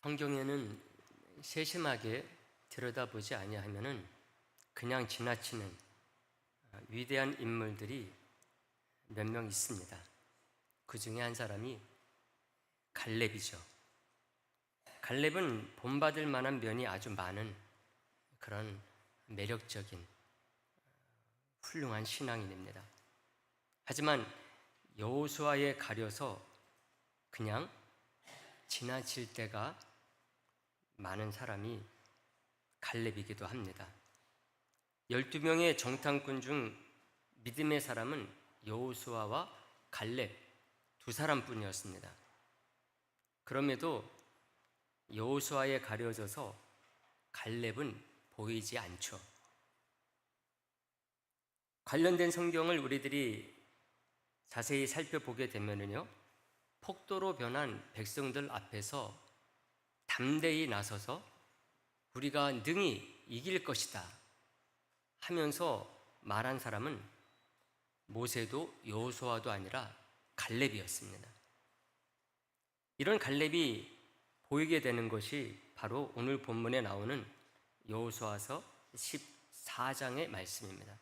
성경에는 세심하게 들여다보지 아니하면은 그냥 지나치는 위대한 인물들이 몇 명 있습니다. 그 중에 한 사람이 갈렙이죠. 갈렙은 본받을 만한 면이 아주 많은 그런 매력적인 훌륭한 신앙인입니다. 하지만 여호수아에 가려서 그냥 지나칠 때가 많은 사람이 갈렙이기도 합니다. 12명의 정탐꾼 중 믿음의 사람은 여호수아와 갈렙 두 사람뿐이었습니다. 그럼에도 여호수아에 가려져서 갈렙은 보이지 않죠. 관련된 성경을 우리들이 자세히 살펴보게 되면요, 폭도로 변한 백성들 앞에서 담대히 나서서 우리가 능히 이길 것이다 하면서 말한 사람은 모세도 여호수아도 아니라 갈렙이었습니다. 이런 갈렙이 보이게 되는 것이 바로 오늘 본문에 나오는 여호수아서 14장의 말씀입니다.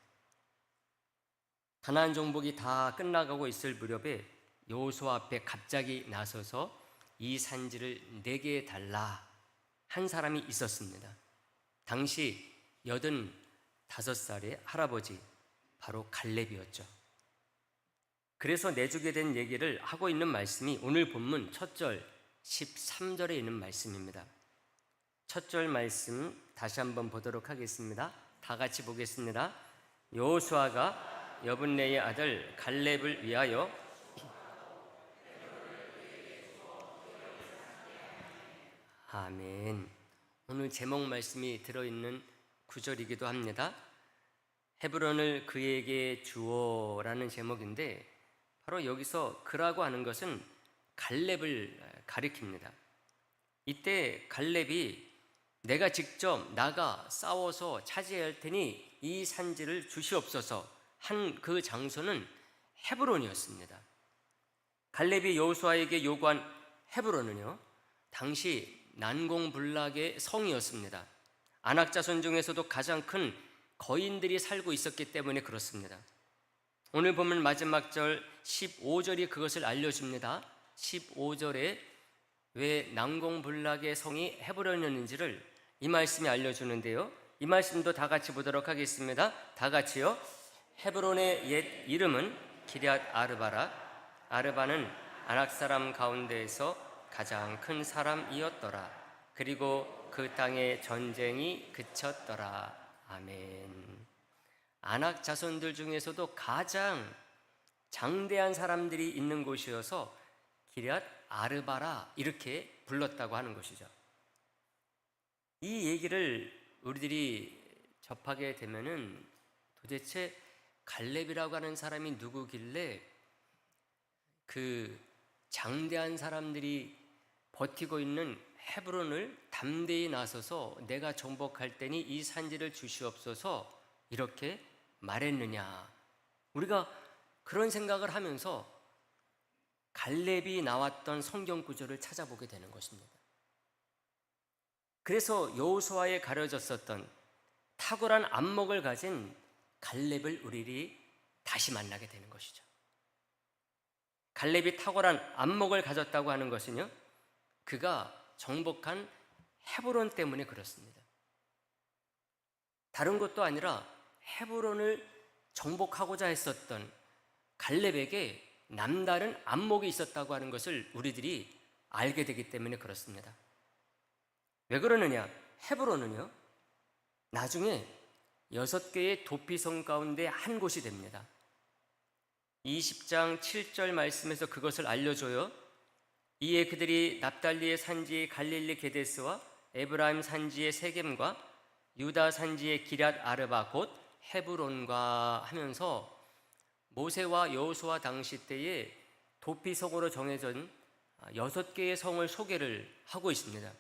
가나안 정복이 다 끝나가고 있을 무렵에 여호수아 앞에 갑자기 나서서 이 산지를 내게 달라 한 사람이 있었습니다. 당시 85살의 할아버지, 바로 갈렙이었죠. 그래서 내주게 된 얘기를 하고 있는 말씀이 오늘 본문 첫 절 13절에 있는 말씀입니다. 첫 절 말씀 다시 한번 보도록 하겠습니다. 다 같이 보겠습니다. 여호수아가 여분네의 아들 갈렙을 위하여 아멘. 오늘 제목 말씀이 들어있는 구절이기도 합니다. 헤브론을 그에게 주어라는 제목인데 바로 여기서 그라고 하는 것은 갈렙을 가리킵니다. 이때 갈렙이 내가 직접 나가 싸워서 차지해야 할 테니 이 산지를 주시옵소서 한 그 장소는 헤브론이었습니다. 갈렙이 여호수아에게 요구한 헤브론은요, 당시 난공불락의 성이었습니다. 아낙 자손 중에서도 가장 큰 거인들이 살고 있었기 때문에 그렇습니다. 오늘 보면 마지막 절 15절이 그것을 알려줍니다. 15절에 왜 난공불락의 성이 헤브론이었는지를 이 말씀이 알려주는데요, 이 말씀도 다 같이 보도록 하겠습니다. 다 같이요. 헤브론의 옛 이름은 기럇 아르바라. 아르바는 아낙 사람 가운데에서 가장 큰 사람이었더라. 그리고 그 땅에 전쟁이 그쳤더라. 아멘. 아낙 자손들 중에서도 가장 장대한 사람들이 있는 곳이어서 기럇 아르바라 이렇게 불렀다고 하는 것이죠. 이 얘기를 우리들이 접하게 되면은 도대체 갈렙이라고 하는 사람이 누구길래 그 장대한 사람들이 버티고 있는 헤브론을 담대히 나서서 내가 정복할 때니 이 산지를 주시옵소서 이렇게 말했느냐. 우리가 그런 생각을 하면서 갈렙이 나왔던 성경 구절을 찾아보게 되는 것입니다. 그래서 여호수아에 가려졌었던 탁월한 안목을 가진 갈렙을 우리들이 다시 만나게 되는 것이죠. 갈렙이 탁월한 안목을 가졌다고 하는 것은요, 그가 정복한 헤브론 때문에 그렇습니다. 다른 것도 아니라 헤브론을 정복하고자 했었던 갈렙에게 남다른 안목이 있었다고 하는 것을 우리들이 알게 되기 때문에 그렇습니다. 왜 그러느냐? 헤브론은요, 나중에 6개의 도피성 가운데 한 곳이 됩니다. 20장 7절 말씀에서 그것을 알려줘요. 이에 그들이 납달리의 산지 갈릴리 게데스와 에브라임 산지의 세겜과 유다 산지의 기럇 아르바 곧 헤브론과 하면서 모세와 여호수아 당시 때에 도피성으로 정해진 6개의 성을 소개를 하고 있습니다.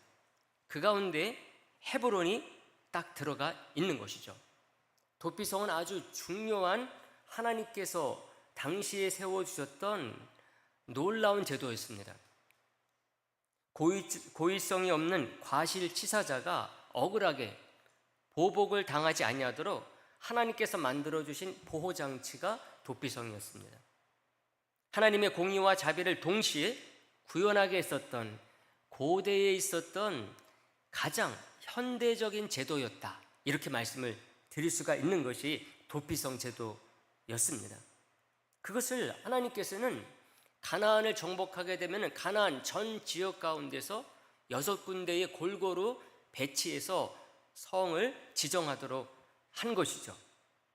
그 가운데 헤브론이 딱 들어가 있는 것이죠. 도피성은 아주 중요한 하나님께서 당시에 세워주셨던 놀라운 제도였습니다. 고의성이 없는 과실치사자가 억울하게 보복을 당하지 아니하도록 하나님께서 만들어주신 보호장치가 도피성이었습니다. 하나님의 공의와 자비를 동시에 구현하게 했었던 고대에 있었던 가장 현대적인 제도였다, 이렇게 말씀을 드릴 수가 있는 것이 도피성 제도였습니다. 그것을 하나님께서는 가나안을 정복하게 되면 가나안 전 지역 가운데서 6군데의 골고루 배치해서 성을 지정하도록 한 것이죠.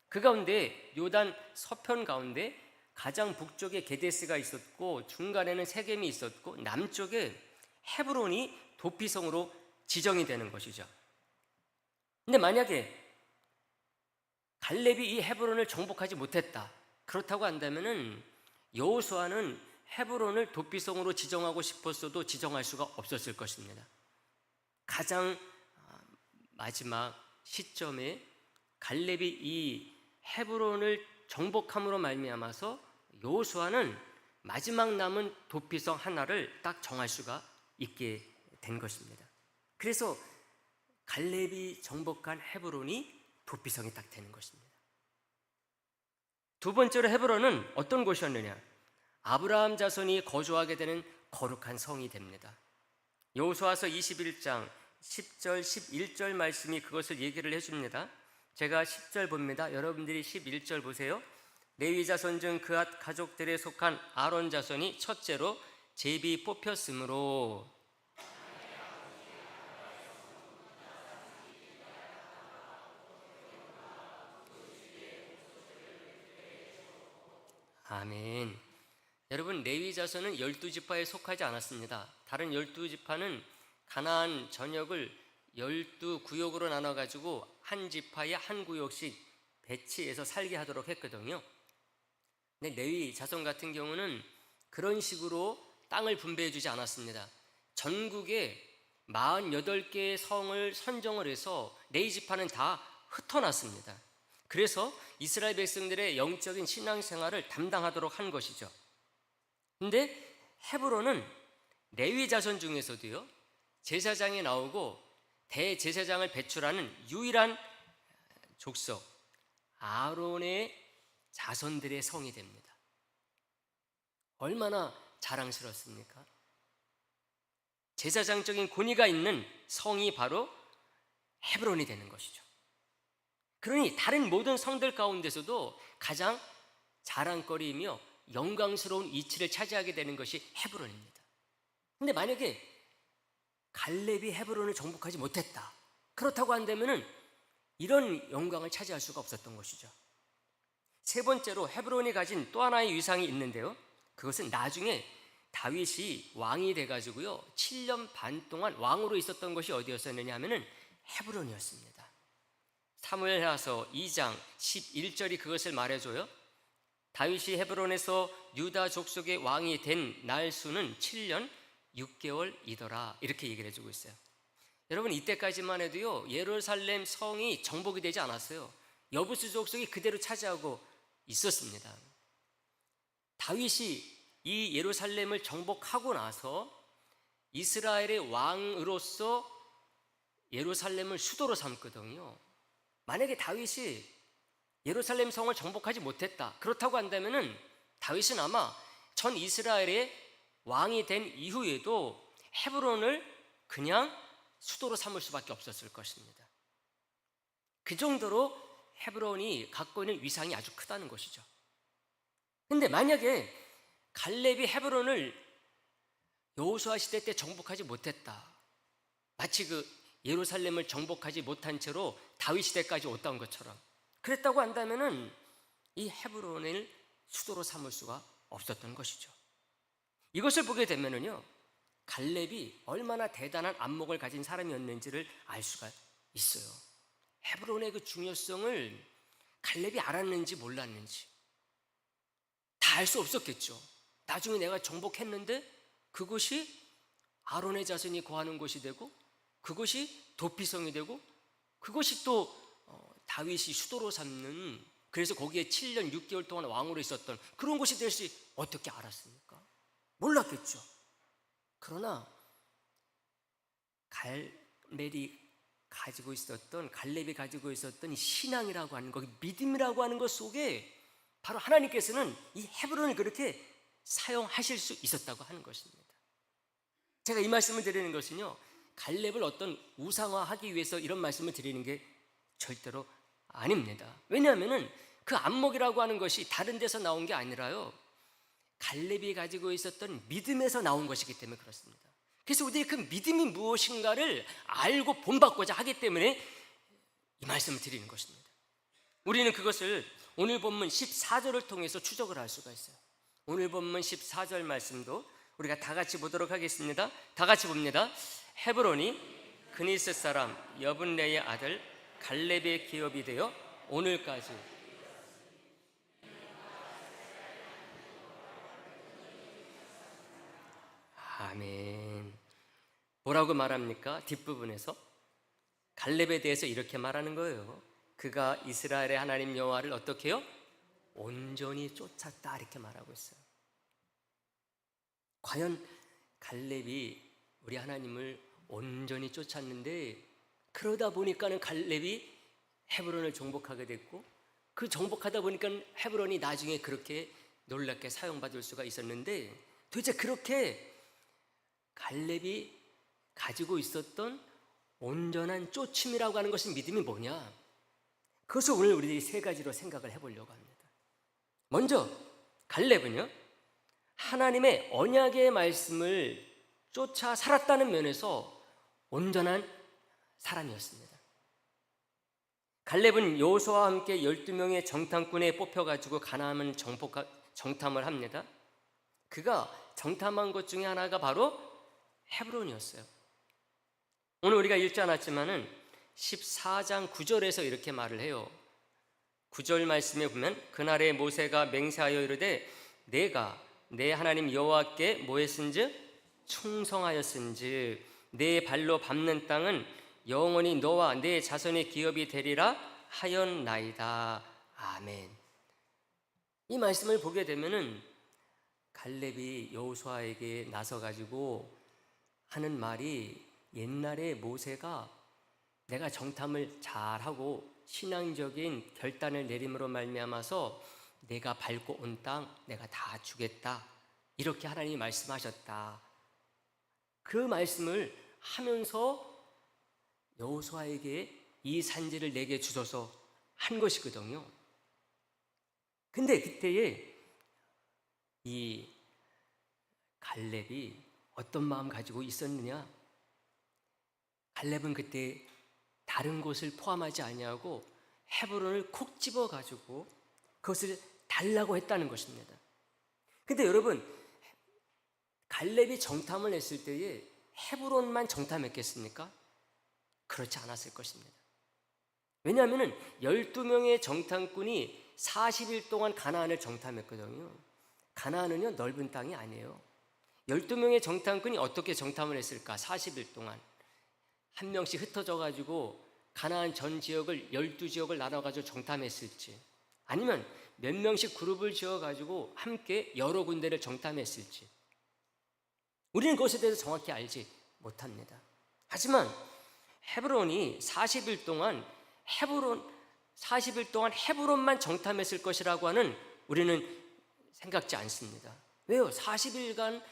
그 가운데 요단 서편 가운데 가장 북쪽에 게데스가 있었고, 중간에는 세겜이 있었고, 남쪽에 헤브론이 도피성으로 지정이 되는 것이죠. 근데 만약에 갈렙이 이 헤브론을 정복하지 못했다, 그렇다고 한다면은 여호수아는 헤브론을 도피성으로 지정하고 싶었어도 지정할 수가 없었을 것입니다. 가장 마지막 시점에 갈렙이 이 헤브론을 정복함으로 말미암아서 여호수아는 마지막 남은 도피성 하나를 딱 정할 수가 있게 된 것입니다. 그래서 갈렙이 정복한 헤브론이 도피성이 딱 되는 것입니다. 두 번째로 헤브론은 어떤 곳이었느냐? 아브라함 자손이 거주하게 되는 거룩한 성이 됩니다. 여호수아서 21장 10절 11절 말씀이 그것을 얘기를 해줍니다. 제가 10절 봅니다. 여러분들이 11절 보세요. 레위 자손 중 그앗 가족들에 속한 아론 자손이 첫째로 제비 뽑혔으므로. 아멘. 여러분, 레위 자손은 12지파에 속하지 않았습니다. 다른 12지파는 가나안 전역을 12구역으로 나눠가지고 한 지파에 한 구역씩 배치해서 살게 하도록 했거든요. 근데 레위 자손 같은 경우는 그런 식으로 땅을 분배해 주지 않았습니다. 전국에 48개의 성을 선정을 해서 레위 지파는 다 흩어놨습니다. 그래서 이스라엘 백성들의 영적인 신앙생활을 담당하도록 한 것이죠. 근데 헤브론은 레위 자손 중에서도요, 제사장이 나오고 대제사장을 배출하는 유일한 족속 아론의 자손들의 성이 됩니다. 얼마나 자랑스럽습니까? 제사장적인 권위가 있는 성이 바로 헤브론이 되는 것이죠. 그러니 다른 모든 성들 가운데서도 가장 자랑거리이며 영광스러운 위치를 차지하게 되는 것이 헤브론입니다. 근데 만약에 갈렙이 헤브론을 정복하지 못했다, 그렇다고 한다면은 이런 영광을 차지할 수가 없었던 것이죠. 세 번째로 헤브론이 가진 또 하나의 위상이 있는데요, 그것은 나중에 다윗이 왕이 돼가지고요 7년 반 동안 왕으로 있었던 것이 어디였었느냐 하면은 헤브론이었습니다. 사무엘하서 2장 11절이 그것을 말해줘요. 다윗이 헤브론에서 유다 족속의 왕이 된 날 수는 7년 6개월이더라, 이렇게 얘기를 해주고 있어요. 여러분, 이때까지만 해도요 예루살렘 성이 정복이 되지 않았어요. 여부수 족속이 그대로 차지하고 있었습니다. 다윗이 이 예루살렘을 정복하고 나서 이스라엘의 왕으로서 예루살렘을 수도로 삼거든요. 만약에 다윗이 예루살렘 성을 정복하지 못했다, 그렇다고 한다면은 다윗은 아마 전 이스라엘의 왕이 된 이후에도 헤브론을 그냥 수도로 삼을 수밖에 없었을 것입니다. 그 정도로 헤브론이 갖고 있는 위상이 아주 크다는 것이죠. 근데 만약에 갈렙이 헤브론을 여호수아 시대 때 정복하지 못했다, 마치 그 예루살렘을 정복하지 못한 채로 다윗 시대까지 왔던 것처럼 그랬다고 한다면은 이 헤브론을 수도로 삼을 수가 없었던 것이죠. 이것을 보게 되면은요 갈렙이 얼마나 대단한 안목을 가진 사람이었는지를 알 수가 있어요. 헤브론의 그 중요성을 갈렙이 알았는지 몰랐는지 다 알 수 없었겠죠. 나중에 내가 정복했는데 그곳이 아론의 자손이 거하는 곳이 되고 그것이 도피성이 되고 그것이 또 다윗이 수도로 삼는, 그래서 거기에 7년 6개월 동안 왕으로 있었던 그런 곳이 될 수 어떻게 알았습니까? 몰랐겠죠. 그러나 갈렙이 가지고 있었던 이 신앙이라고 하는 것, 믿음이라고 하는 것 속에 바로 하나님께서는 이 헤브론을 그렇게 사용하실 수 있었다고 하는 것입니다. 제가 이 말씀을 드리는 것은요, 갈렙을 어떤 우상화하기 위해서 이런 말씀을 드리는 게 절대로 아닙니다. 왜냐하면 그 안목이라고 하는 것이 다른 데서 나온 게 아니라요, 갈렙이 가지고 있었던 믿음에서 나온 것이기 때문에 그렇습니다. 그래서 우리들이 그 믿음이 무엇인가를 알고 본받고자 하기 때문에 이 말씀을 드리는 것입니다. 우리는 그것을 오늘 본문 14절을 통해서 추적을 할 수가 있어요. 오늘 본문 14절 말씀도 우리가 다 같이 보도록 하겠습니다. 다 같이 봅니다. 헤브론이 그니스 사람 여분네의 아들 갈렙의 기업이 되어 오늘까지. 아멘. 뭐라고 말합니까? 뒷부분에서 갈렙에 대해서 이렇게 말하는 거예요. 그가 이스라엘의 하나님 여호와를 어떻게 해요? 온전히 쫓았다, 이렇게 말하고 있어요. 과연 갈렙이 우리 하나님을 온전히 쫓았는데, 그러다 보니까는 갈렙이 헤브론을 정복하게 됐고, 그 정복하다 보니까 헤브론이 나중에 그렇게 놀랍게 사용받을 수가 있었는데, 도대체 그렇게 갈렙이 가지고 있었던 온전한 쫓음이라고 하는 것은 믿음이 뭐냐? 그것을 오늘 우리들이 세 가지로 생각을 해보려고 합니다. 먼저 갈렙은요, 하나님의 언약의 말씀을 쫓아 살았다는 면에서 온전한 사람이었습니다. 갈렙은 여호수아와 함께 12명의 정탐꾼에 뽑혀가지고 가나안을 정탐을 합니다. 그가 정탐한 것 중에 하나가 바로 헤브론이었어요. 오늘 우리가 읽지 않았지만은 14장 9절에서 이렇게 말을 해요. 9절 말씀에 보면 그날에 모세가 맹세하여 이르되 내가 내 하나님 여호와께 뭐했은즉 충성하였은즉 내 발로 밟는 땅은 영원히 너와 내 자손의 기업이 되리라 하였나이다. 아멘. 이 말씀을 보게 되면은 갈렙이 여호수아에게 나서 가지고 하는 말이, 옛날에 모세가 내가 정탐을 잘하고 신앙적인 결단을 내림으로 말미암아서 내가 밟고 온 땅 내가 다 주겠다, 이렇게 하나님이 말씀하셨다. 그 말씀을 하면서 여호수아에게 이 산지를 내게 주소서 한 것이거든요. 근데 그때에 이 갈렙이 어떤 마음 가지고 있었느냐? 갈렙은 그때 다른 곳을 포함하지 아니하고 헤브론을 콕 집어 가지고 그것을 달라고 했다는 것입니다. 근데 여러분, 갈렙이 정탐을 했을 때에 헤브론만 정탐했겠습니까? 그렇지 않았을 것입니다. 왜냐하면 12명의 정탐꾼이 40일 동안 가나안을 정탐했거든요. 가나안은요, 넓은 땅이 아니에요. 12명의 정탐꾼이 어떻게 정탐을 했을까? 40일 동안 한 명씩 흩어져 가지고 가나안 전 지역을 12지역을 나눠 가지고 정탐했을지, 아니면 몇 명씩 그룹을 지어 가지고 함께 여러 군데를 정탐했을지 우리는 그것에 대해서 정확히 알지 못합니다. 하지만 헤브론이 40일 동안 헤브론만 정탐했을 것이라고 하는 우리는 생각지 않습니다. 왜요? 40일간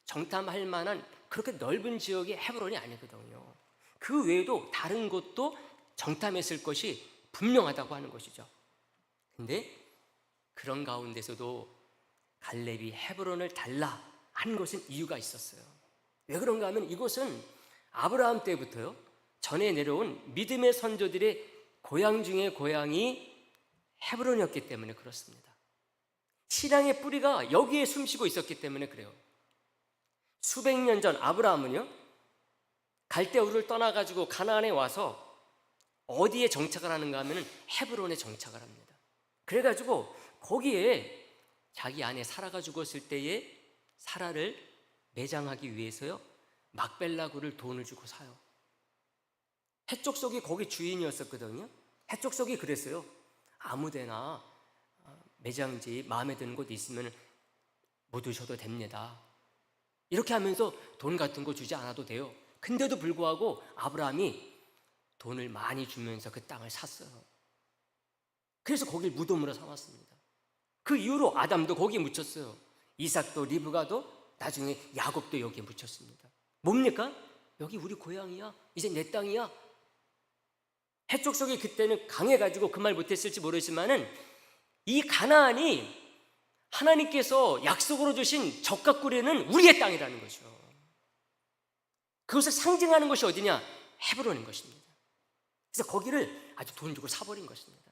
정탐할 만한 그렇게 넓은 지역이 헤브론이 아니거든요. 그 외에도 다른 곳도 정탐했을 것이 분명하다고 하는 것이죠. 근데 그런 가운데서도 갈렙이 헤브론을 달라 한 것은 이유가 있었어요. 왜 그런가 하면 이곳은 아브라함 때부터요, 전해 내려온 믿음의 선조들의 고향 중에 고향이 헤브론이었기 때문에 그렇습니다. 신앙의 뿌리가 여기에 숨쉬고 있었기 때문에 그래요. 수백 년 전 아브라함은요, 갈대우를 떠나가지고 가나안에 와서 어디에 정착을 하는가 하면 헤브론에 정착을 합니다. 그래가지고 거기에 자기 아내 사라가 죽었을 때에 사라를 매장하기 위해서요, 막벨라굴을 돈을 주고 사요. 해족속이 거기 주인이었었거든요. 해족속이 그랬어요. 아무데나 매장지 마음에 드는 곳 있으면 묻으셔도 됩니다. 이렇게 하면서 돈 같은 거 주지 않아도 돼요. 근데도 불구하고 아브라함이 돈을 많이 주면서 그 땅을 샀어요. 그래서 거길 무덤으로 삼았습니다. 그 이후로 아담도 거기에 묻혔어요. 이삭도 리브가도 나중에 야곱도 여기에 묻혔습니다. 뭡니까? 여기 우리 고향이야. 이제 내 땅이야. 해족속이 그때는 강해가지고 그 말 못했을지 모르지만은 이 가나안이 하나님께서 약속으로 주신 적과 꿀에는 우리의 땅이라는 거죠. 그것을 상징하는 것이 어디냐? 헤브론인 것입니다. 그래서 거기를 아주 돈 주고 사버린 것입니다.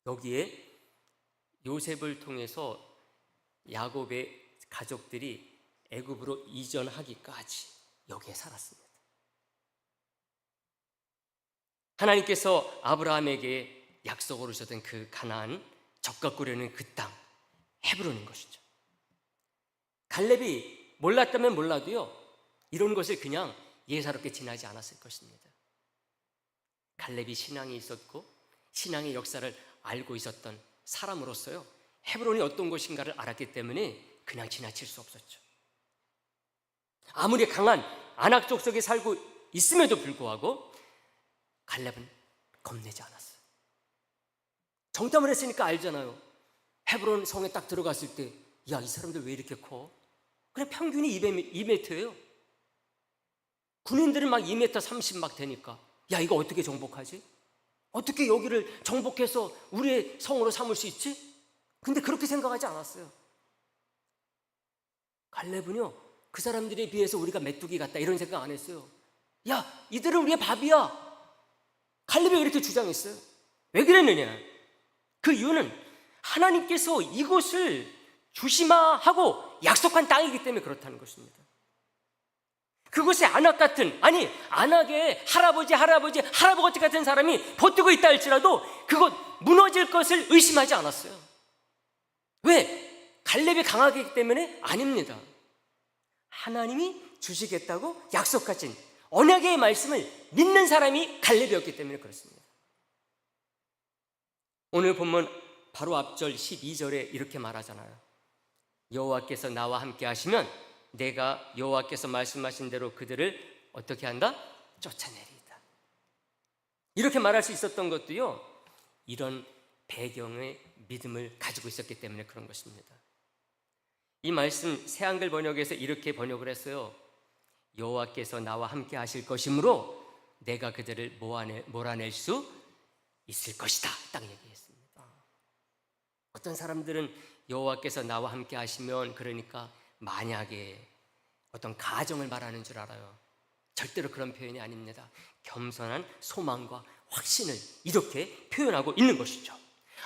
여기에 요셉을 통해서 야곱의 가족들이 애굽으로 이전하기까지 여기에 살았습니다. 하나님께서 아브라함에게 약속으로 주셨던 그 가나안, 적과 꿀에는 그 땅, 헤브론인 것이죠. 갈렙이 몰랐다면 몰라도요, 이런 것을 그냥 예사롭게 지나지 않았을 것입니다. 갈렙이 신앙이 있었고 신앙의 역사를 알고 있었던 사람으로서요, 헤브론이 어떤 곳인가를 알았기 때문에 그냥 지나칠 수 없었죠. 아무리 강한 아낙 족속에 살고 있음에도 불구하고 갈렙은 겁내지 않았어요. 정탐을 했으니까 알잖아요. 헤브론 성에 딱 들어갔을 때, 야, 이 사람들 왜 이렇게 커? 그냥 평균이 2m예요. 군인들은 막 2m 30 막 되니까, 야, 이거 어떻게 정복하지? 어떻게 여기를 정복해서 우리의 성으로 삼을 수 있지? 근데 그렇게 생각하지 않았어요. 갈렙은요, 그 사람들에 비해서 우리가 메뚜기 같다 이런 생각 안 했어요. 야, 이들은 우리의 밥이야. 갈렙이 이렇게 주장했어요. 왜 그랬느냐? 그 이유는 하나님께서 이곳을 주시마 하고 약속한 땅이기 때문에 그렇다는 것입니다. 그곳에 아낙 같은, 아니 아낙의 할아버지 같은 사람이 버티고 있다 할지라도 그곳 무너질 것을 의심하지 않았어요. 왜? 갈렙이 강하기 때문에? 아닙니다. 하나님이 주시겠다고 약속하신 언약의 말씀을 믿는 사람이 갈렙이었기 때문에 그렇습니다. 오늘 본문 바로 앞절 12절에 이렇게 말하잖아요. 여호와께서 나와 함께 하시면 내가 여호와께서 말씀하신 대로 그들을 어떻게 한다? 쫓아내리이다. 이렇게 말할 수 있었던 것도요, 이런 배경의 믿음을 가지고 있었기 때문에 그런 것입니다. 이 말씀 새한글 번역에서 이렇게 번역을 했어요. 여호와께서 나와 함께 하실 것이므로 내가 그들을 몰아낼 수 있을 것이다, 딱 얘기했습니다. 어떤 사람들은 여호와께서 나와 함께 하시면, 그러니까 만약에 어떤 가정을 말하는 줄 알아요. 절대로 그런 표현이 아닙니다. 겸손한 소망과 확신을 이렇게 표현하고 있는 것이죠.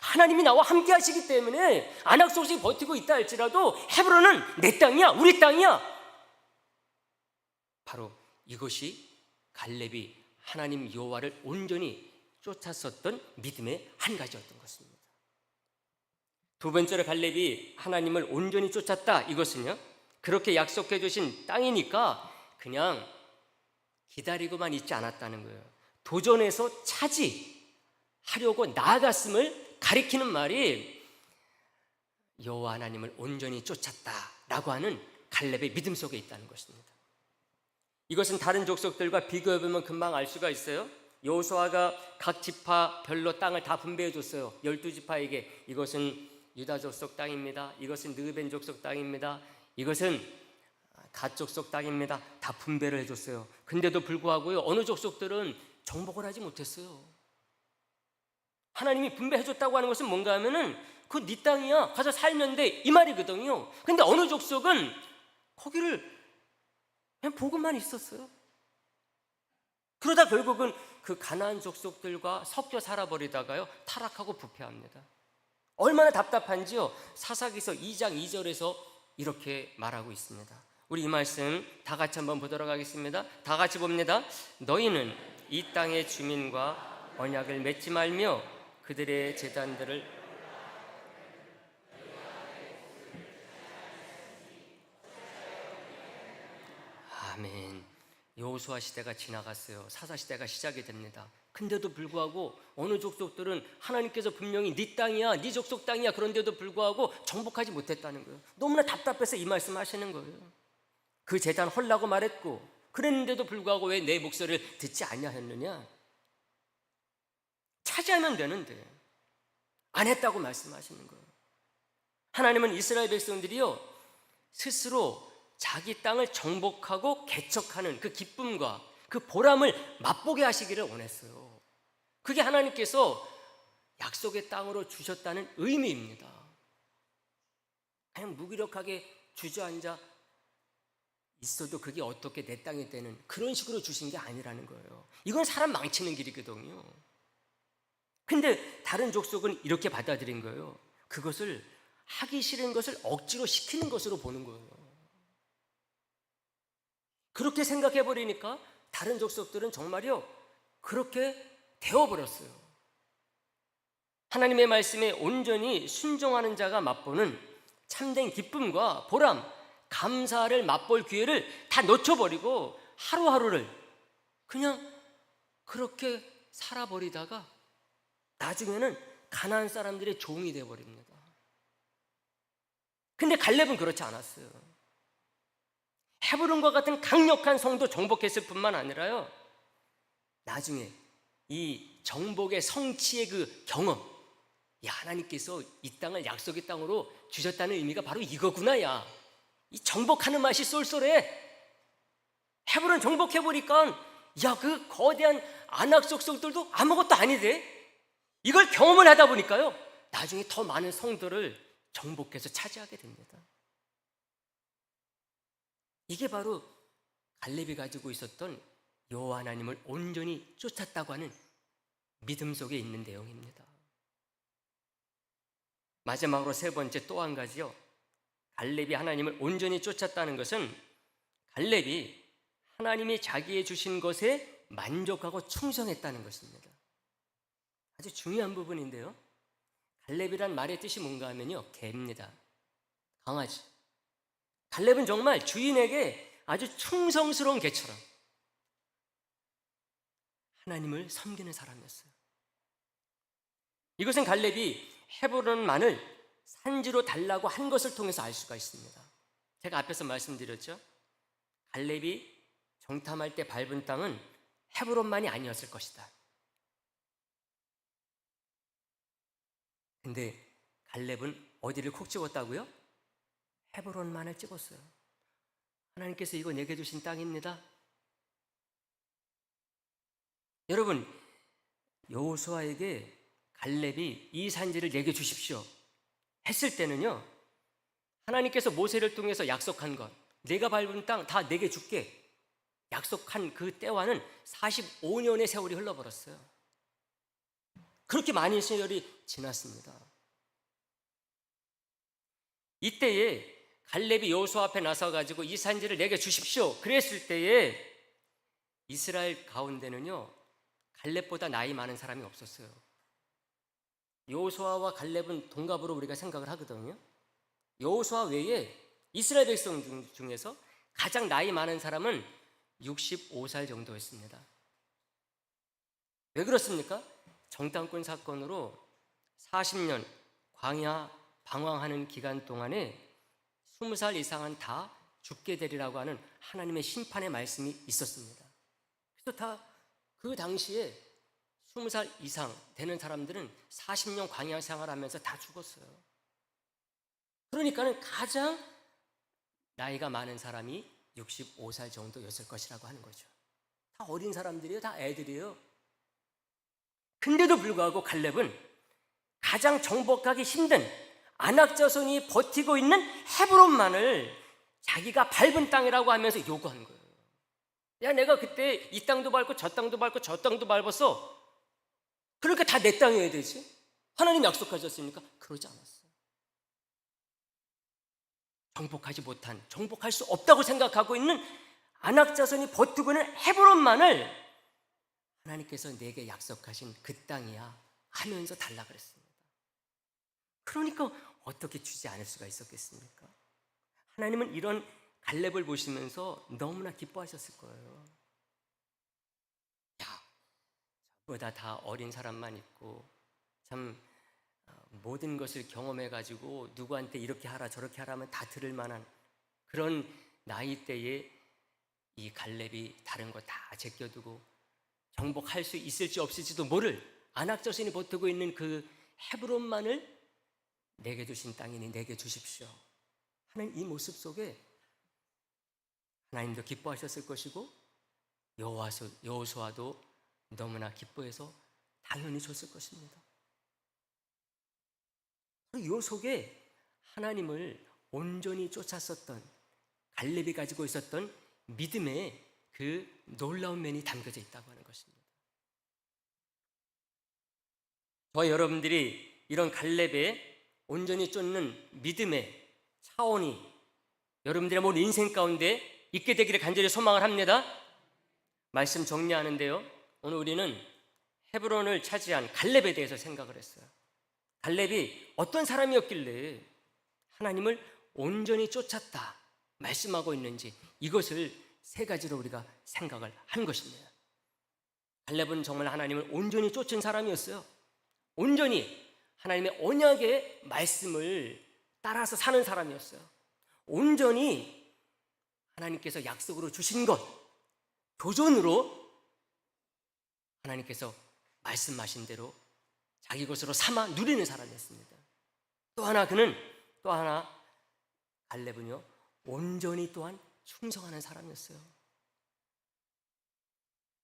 하나님이 나와 함께 하시기 때문에 아낙 족속이 버티고 있다 할지라도 헤브론은 내 땅이야, 우리 땅이야. 바로 이것이 갈렙이 하나님 여호와를 온전히 쫓았었던 믿음의 한 가지였던 것입니다. 두 번째로 갈렙이 하나님을 온전히 쫓았다, 이것은요, 그렇게 약속해 주신 땅이니까 그냥 기다리고만 있지 않았다는 거예요. 도전해서 차지하려고 나아갔음을 가리키는 말이 여호와 하나님을 온전히 쫓았다라고 하는 갈렙의 믿음 속에 있다는 것입니다. 이것은 다른 족속들과 비교해보면 금방 알 수가 있어요. 여호수아가 각 지파별로 땅을 다 분배해 줬어요. 12지파에게 이것은 유다 족속 땅입니다, 이것은 르벤 족속 땅입니다, 이것은 갓 족속 땅입니다. 다 분배를 해줬어요. 근데도 불구하고요, 어느 족속들은 정복을 하지 못했어요. 하나님이 분배해줬다고 하는 것은 뭔가 하면은 그 네 땅이야, 가서 살면 돼, 이 말이거든요. 근데 어느 족속은 거기를 그냥 보고만 있었어요. 그러다 결국은 그 가나안 족속들과 섞여 살아버리다가요, 타락하고 부패합니다. 얼마나 답답한지요, 사사기서 2장 2절에서 이렇게 말하고 있습니다. 우리 이 말씀 다 같이 한번 보도록 하겠습니다. 다 같이 봅니다. 너희는 이 땅의 주민과 언약을 맺지 말며 그들의 제단들을 아멘. 여호수아 시대가 지나갔어요. 사사 시대가 시작이 됩니다. 근데도 불구하고 어느 족속들은 하나님께서 분명히 네 땅이야, 네 족속 땅이야, 그런데도 불구하고 정복하지 못했다는 거예요. 너무나 답답해서 이 말씀 하시는 거예요. 그 제단 헐라고 말했고 그랬는데도 불구하고 왜 내 목소리를 듣지 아니하였느냐? 차지하면 되는데 안 했다고 말씀하시는 거예요. 하나님은 이스라엘 백성들이요, 스스로 자기 땅을 정복하고 개척하는 그 기쁨과 그 보람을 맛보게 하시기를 원했어요. 그게 하나님께서 약속의 땅으로 주셨다는 의미입니다. 그냥 무기력하게 주저앉아 있어도 그게 어떻게 내 땅이 되는 그런 식으로 주신 게 아니라는 거예요. 이건 사람 망치는 길이거든요. 근데 다른 족속은 이렇게 받아들인 거예요. 그것을 하기 싫은 것을 억지로 시키는 것으로 보는 거예요. 그렇게 생각해 버리니까 다른 족속들은 정말요 그렇게 되어버렸어요. 하나님의 말씀에 온전히 순종하는 자가 맛보는 참된 기쁨과 보람, 감사를 맛볼 기회를 다 놓쳐버리고 하루하루를 그냥 그렇게 살아버리다가 나중에는 가나안 사람들의 종이 되어버립니다. 근데 갈렙은 그렇지 않았어요. 헤브론과 같은 강력한 성도 정복했을 뿐만 아니라요, 나중에 이 정복의 성취의 그 경험, 야, 하나님께서 이 땅을 약속의 땅으로 주셨다는 의미가 바로 이거구나. 야, 이 정복하는 맛이 쏠쏠해. 헤브론 정복해보니까 야, 그 거대한 아낙 족속들도 아무것도 아니대. 이걸 경험을 하다 보니까요, 나중에 더 많은 성도를 정복해서 차지하게 됩니다. 이게 바로 갈렙이 가지고 있었던 여호와 하나님을 온전히 쫓았다고 하는 믿음 속에 있는 내용입니다. 마지막으로 세 번째 또 한 가지요, 갈렙이 하나님을 온전히 쫓았다는 것은 갈렙이 하나님이 자기에 주신 것에 만족하고 충성했다는 것입니다. 아주 중요한 부분인데요, 갈렙이란 말의 뜻이 뭔가 하면요, 개입니다. 강아지. 갈렙은 정말 주인에게 아주 충성스러운 개처럼 하나님을 섬기는 사람이었어요. 이것은 갈렙이 헤브론만을 산지로 달라고 한 것을 통해서 알 수가 있습니다. 제가 앞에서 말씀드렸죠, 갈렙이 정탐할 때 밟은 땅은 헤브론만이 아니었을 것이다. 근데 갈렙은 어디를 콕 집었다고요? 헤브론만을 집었어요. 하나님께서 이거 내게 주신 땅입니다. 여러분, 여호수아에게 갈렙이 이 산지를 내게 주십시오 했을 때는요, 하나님께서 모세를 통해서 약속한 것, 내가 밟은 땅 다 내게 줄게 약속한 그 때와는 45년의 세월이 흘러버렸어요. 그렇게 많은 세월이 지났습니다. 이때에 갈렙이 여호수아 앞에 나서가지고 이 산지를 내게 주십시오 그랬을 때에 이스라엘 가운데는요, 갈렙보다 나이 많은 사람이 없었어요. 여호수아와 갈렙은 동갑으로 우리가 생각을 하거든요. 여호수아 외에 이스라엘 백성 중에서 가장 나이 많은 사람은 65살 정도였습니다. 왜 그렇습니까? 정탐꾼 사건으로 40년 광야 방황하는 기간 동안에 20살 이상은 다 죽게 되리라고 하는 하나님의 심판의 말씀이 있었습니다. 그래서 다 그 당시에 20살 이상 되는 사람들은 40년 광야 생활하면서 다 죽었어요. 그러니까는 가장 나이가 많은 사람이 65살 정도였을 것이라고 하는 거죠. 다 어린 사람들이에요. 다 애들이에요. 근데도 불구하고 갈렙은 가장 정복하기 힘든 아낙 자손이 버티고 있는 헤브론만을 자기가 밟은 땅이라고 하면서 요구하는 거예요. 야, 내가 그때 이 땅도 밟고 저 땅도 밟고 저 땅도 밟았어. 그러니까 다 내 땅이어야 되지. 하나님 약속하셨으니까. 그러지 않았어요. 정복하지 못한, 정복할 수 없다고 생각하고 있는 아낙 자손이 버티고 있는 헤브론만을 하나님께서 내게 약속하신 그 땅이야 하면서 달라 그랬습니다. 그러니까 어떻게 주지 않을 수가 있었겠습니까? 하나님은 이런 갈렙을 보시면서 너무나 기뻐하셨을 거예요. 야, 저보다 다 어린 사람만 있고 참 모든 것을 경험해가지고 누구한테 이렇게 하라 저렇게 하라면 다 들을 만한 그런 나이대에 이 갈렙이 다른 거 다 제껴두고 정복할 수 있을지 없을지도 모를 안악 자손이 버티고 있는 그 헤브론만을 내게 주신 땅이니 내게 주십시오 하는 이 모습 속에 하나님도 기뻐하셨을 것이고 여호수아도 너무나 기뻐해서 당연히 줬을 것입니다. 이 속에 하나님을 온전히 쫓았었던 갈렙이 가지고 있었던 믿음의 그 놀라운 면이 담겨져 있다고 하는 것입니다. 저와 여러분들이 이런 갈렙의 온전히 쫓는 믿음의 차원이 여러분들의 모든 인생 가운데 있게 되기를 간절히 소망을 합니다. 말씀 정리하는데요, 오늘 우리는 헤브론을 차지한 갈렙에 대해서 생각을 했어요. 갈렙이 어떤 사람이었길래 하나님을 온전히 쫓았다 말씀하고 있는지 이것을 세 가지로 우리가 생각을 한 것입니다. 갈렙은 정말 하나님을 온전히 쫓은 사람이었어요. 온전히 하나님의 언약의 말씀을 따라서 사는 사람이었어요. 온전히 하나님께서 약속으로 주신 것, 도전으로 하나님께서 말씀하신 대로 자기 것으로 삼아 누리는 사람이었습니다. 또 하나 갈렙은요, 온전히 또한 충성하는 사람이었어요.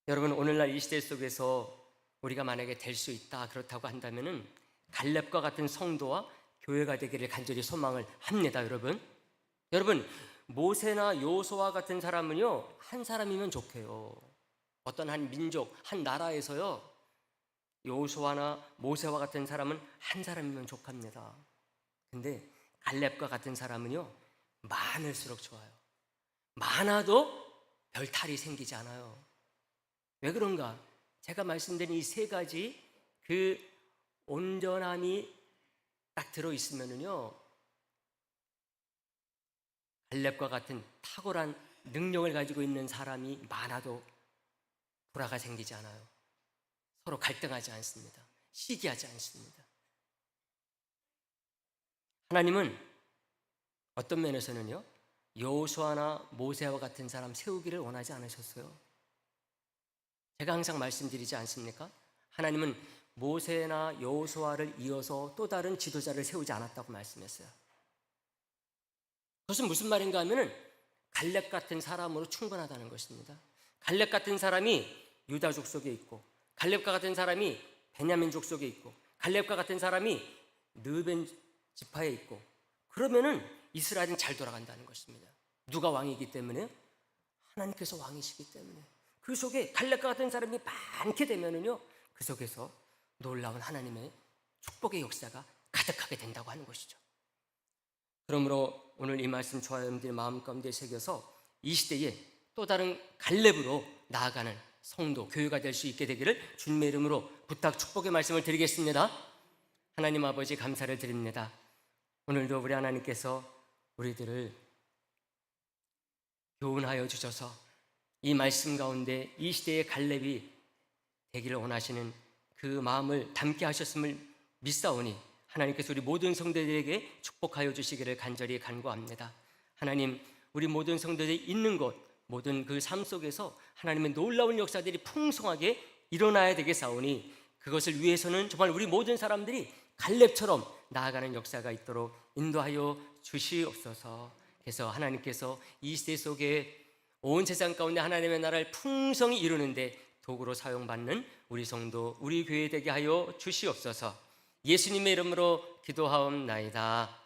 여러분, 오늘날 이 시대 속에서 우리가 만약에 될 수 있다 그렇다고 한다면은 갈렙과 같은 성도와 교회가 되기를 간절히 소망을 합니다. 여러분 모세나 여호수아 같은 사람은요, 한 사람이면 좋게요. 어떤 한 민족, 한 나라에서요, 여호수아나 모세와 같은 사람은 한 사람이면 족합니다. 근데 갈렙과 같은 사람은요, 많을수록 좋아요. 많아도 별 탈이 생기지 않아요. 왜 그런가? 제가 말씀드린 이 세 가지 그 온전함이 딱 들어있으면은요, 갈렙과 같은 탁월한 능력을 가지고 있는 사람이 많아도 불화가 생기지 않아요. 서로 갈등하지 않습니다. 시기하지 않습니다. 하나님은 어떤 면에서는요, 여호수아나 모세와 같은 사람 세우기를 원하지 않으셨어요. 제가 항상 말씀드리지 않습니까? 하나님은 모세나 여호수아를 이어서 또 다른 지도자를 세우지 않았다고 말씀했어요. 그것은 무슨 말인가 하면은 갈렙 같은 사람으로 충분하다는 것입니다. 갈렙 같은 사람이 유다 족속에 있고, 갈렙과 같은 사람이 베냐민 족속에 있고, 갈렙과 같은 사람이 르벤 지파에 있고, 그러면은 이스라엘은 잘 돌아간다는 것입니다. 누가 왕이기 때문에? 하나님께서 왕이시기 때문에. 그 속에 갈렙과 같은 사람이 많게 되면은요, 그 속에서 놀라운 하나님의 축복의 역사가 가득하게 된다고 하는 것이죠. 그러므로 오늘 이 말씀 저와 여러분들의 마음 가운데 새겨서 이 시대에 또 다른 갈렙으로 나아가는 성도, 교회가 될 수 있게 되기를 주님의 이름으로 부탁 축복의 말씀을 드리겠습니다. 하나님 아버지, 감사를 드립니다. 오늘도 우리 하나님께서 우리들을 교훈하여 주셔서 이 말씀 가운데 이 시대의 갈렙이 되기를 원하시는 그 마음을 담게 하셨음을 믿사오니 하나님께서 우리 모든 성도들에게 축복하여 주시기를 간절히 간구합니다. 하나님, 우리 모든 성도들이 있는 곳, 모든 그 삶 속에서 하나님의 놀라운 역사들이 풍성하게 일어나야 되겠사오니 그것을 위해서는 정말 우리 모든 사람들이 갈렙처럼 나아가는 역사가 있도록 인도하여 주시옵소서. 그래서 하나님께서 이 시대 속에 온 세상 가운데 하나님의 나라를 풍성히 이루는데 도구로 사용받는 우리 성도, 우리 교회 되게 하여 주시옵소서. 예수님의 이름으로 기도하옵나이다.